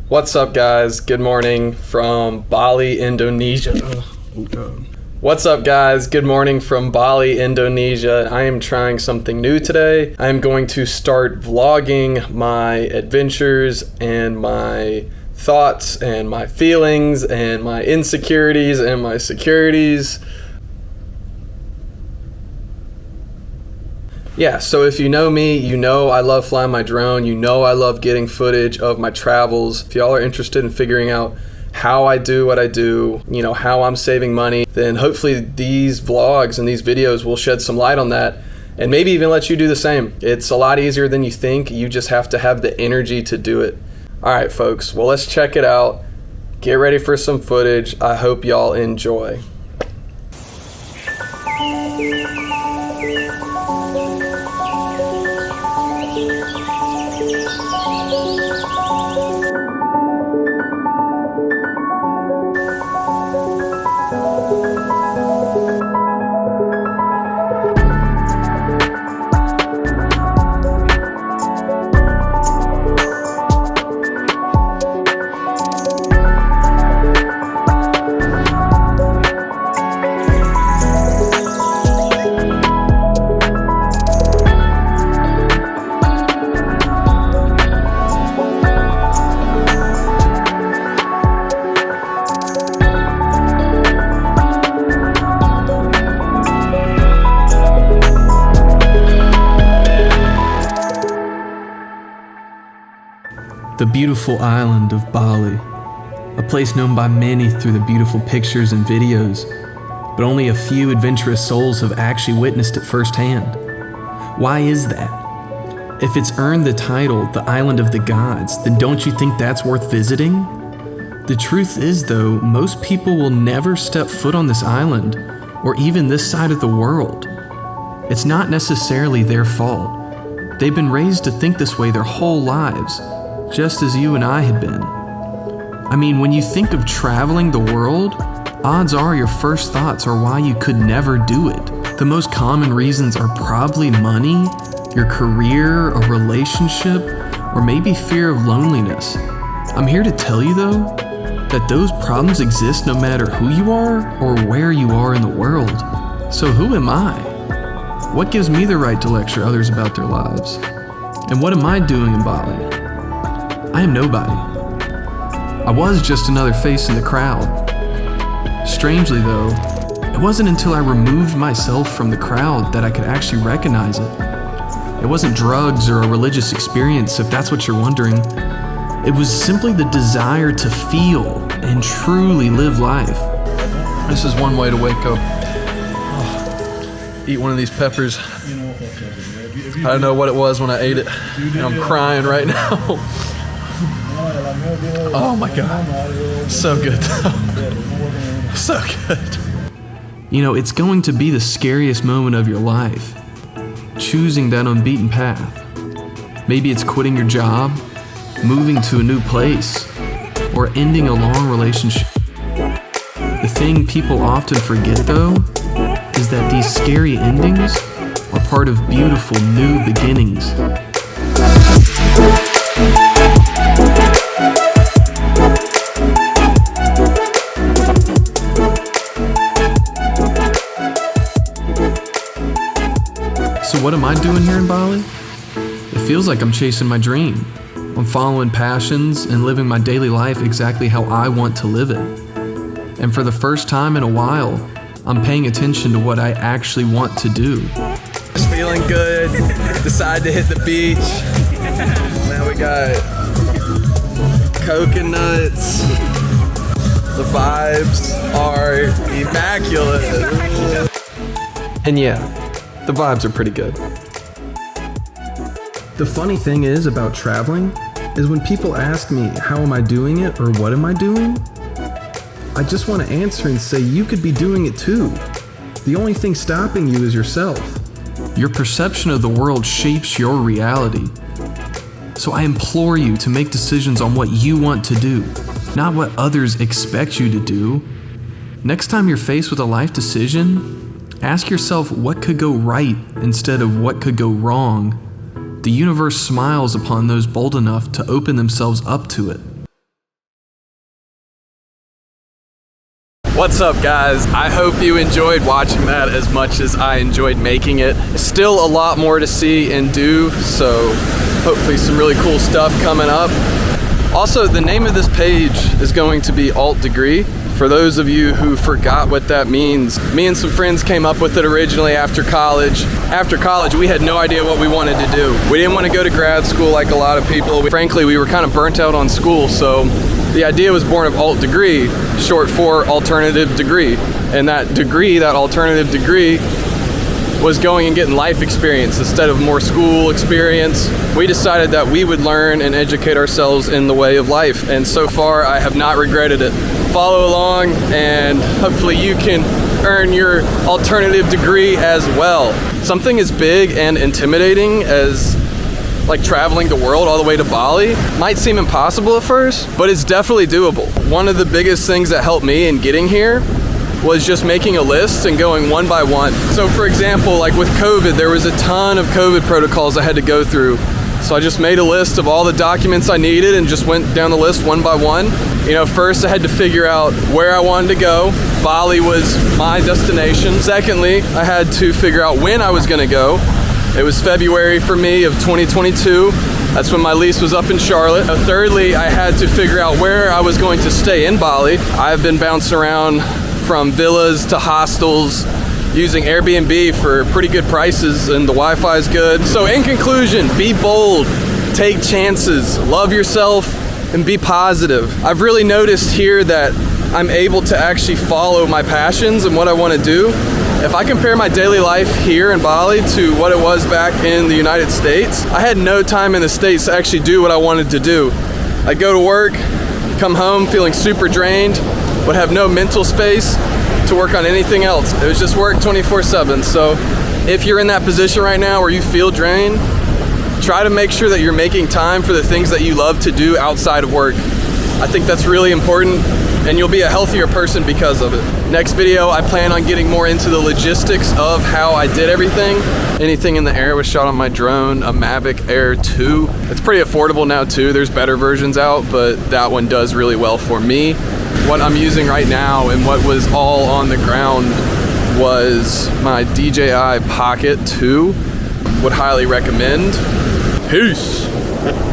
What's up, guys? Good morning from Bali, Indonesia. What's up, guys? Good morning from Bali, Indonesia. I am trying something new today. I am going to start vlogging my adventures and my thoughts and my feelings and my insecurities and my securities. Yeah, so if you know me, you know I love flying my drone, you know I love getting footage of my travels. If y'all are interested in figuring out how I do what I do, you know, how I'm saving money, then hopefully these vlogs and these videos will shed some light on that and maybe even let you do the same. It's a lot easier than you think. You just have to have the energy to do it. All right, folks, well, let's check it out. Get ready for some footage. I hope y'all enjoy. The beautiful island of Bali, a place known by many through the beautiful pictures and videos, but only a few adventurous souls have actually witnessed it firsthand. Why is that? If it's earned the title, the Island of the Gods, then don't you think that's worth visiting? The truth is, though, most people will never step foot on this island, or even this side of the world. It's not necessarily their fault. They've been raised to think this way their whole lives, just as you and I had been. I mean, when you think of traveling the world, odds are your first thoughts are why you could never do it. The most common reasons are probably money, your career, a relationship, or maybe fear of loneliness. I'm here to tell you, though, that those problems exist no matter who you are or where you are in the world. So who am I? What gives me the right to lecture others about their lives? And what am I doing in Bali? I am nobody. I was just another face in the crowd. Strangely though, it wasn't until I removed myself from the crowd that I could actually recognize it. It wasn't drugs or a religious experience, if that's what you're wondering. It was simply the desire to feel and truly live life. This is one way to wake up. Eat one of these peppers. I don't know what it was when I ate it, and I'm crying right now. Oh my God, so good. So good. You know, it's going to be the scariest moment of your life, choosing that unbeaten path. Maybe it's quitting your job, moving to a new place, or ending a long relationship. The thing people often forget, though, is that these scary endings are part of beautiful new beginnings. So what am I doing here in Bali? It feels like I'm chasing my dream. I'm following passions and living my daily life exactly how I want to live it. And for the first time in a while, I'm paying attention to what I actually want to do. Just feeling good, decided to hit the beach. Now we got coconuts. The vibes are immaculate. And yeah, the vibes are pretty good. The funny thing is about traveling is when people ask me, how am I doing it or what am I doing? I just want to answer and say you could be doing it too. The only thing stopping you is yourself. Your perception of the world shapes your reality. So I implore you to make decisions on what you want to do, not what others expect you to do. Next time you're faced with a life decision, ask yourself what could go right instead of what could go wrong. The universe smiles upon those bold enough to open themselves up to it. What's up, guys? I hope you enjoyed watching that as much as I enjoyed making it. Still a lot more to see and do, so hopefully some really cool stuff coming up. Also, the name of this page is going to be Alt Degree. For those of you who forgot what that means, me and some friends came up with it originally after college. After college, we had no idea what we wanted to do. We didn't want to go to grad school like a lot of people. Frankly, we were kind of burnt out on school, so the idea was born of Alt Degree, short for alternative degree. And that degree, that alternative degree, was going and getting life experience instead of more school experience. We decided that we would learn and educate ourselves in the way of life, and so far I have not regretted it. Follow along and hopefully you can earn your alternative degree as well. Something as big and intimidating as like traveling the world all the way to Bali might seem impossible at first, but it's definitely doable. One of the biggest things that helped me in getting here was just making a list and going one by one. So for example, like with COVID, there was a ton of COVID protocols I had to go through. So I just made a list of all the documents I needed and just went down the list one by one. You know, first I had to figure out where I wanted to go. Bali was my destination. Secondly, I had to figure out when I was gonna go. It was February for me of 2022. That's when my lease was up in Charlotte. Thirdly, I had to figure out where I was going to stay in Bali. I've been bouncing around from villas to hostels using Airbnb for pretty good prices, and the Wi-Fi is good. So in conclusion, be bold, take chances, love yourself, and be positive. I've really noticed here that I'm able to actually follow my passions and what I want to do. If I compare my daily life here in Bali to what it was back in the United States, I had no time in the States to actually do what I wanted to do. I'd go to work, come home feeling super drained, but have no mental space to work on anything else. It was just work 24/7. So if you're in that position right now where you feel drained, try to make sure that you're making time for the things that you love to do outside of work. I think that's really important, and you'll be a healthier person because of it. Next video, I plan on getting more into the logistics of how I did everything. Anything in the air was shot on my drone, a MAVIC Air 2. It's pretty affordable now too. There's better versions out, but that one does really well for me. What I'm using right now and what was all on the ground was my DJI Pocket 2. Would highly recommend. Peace.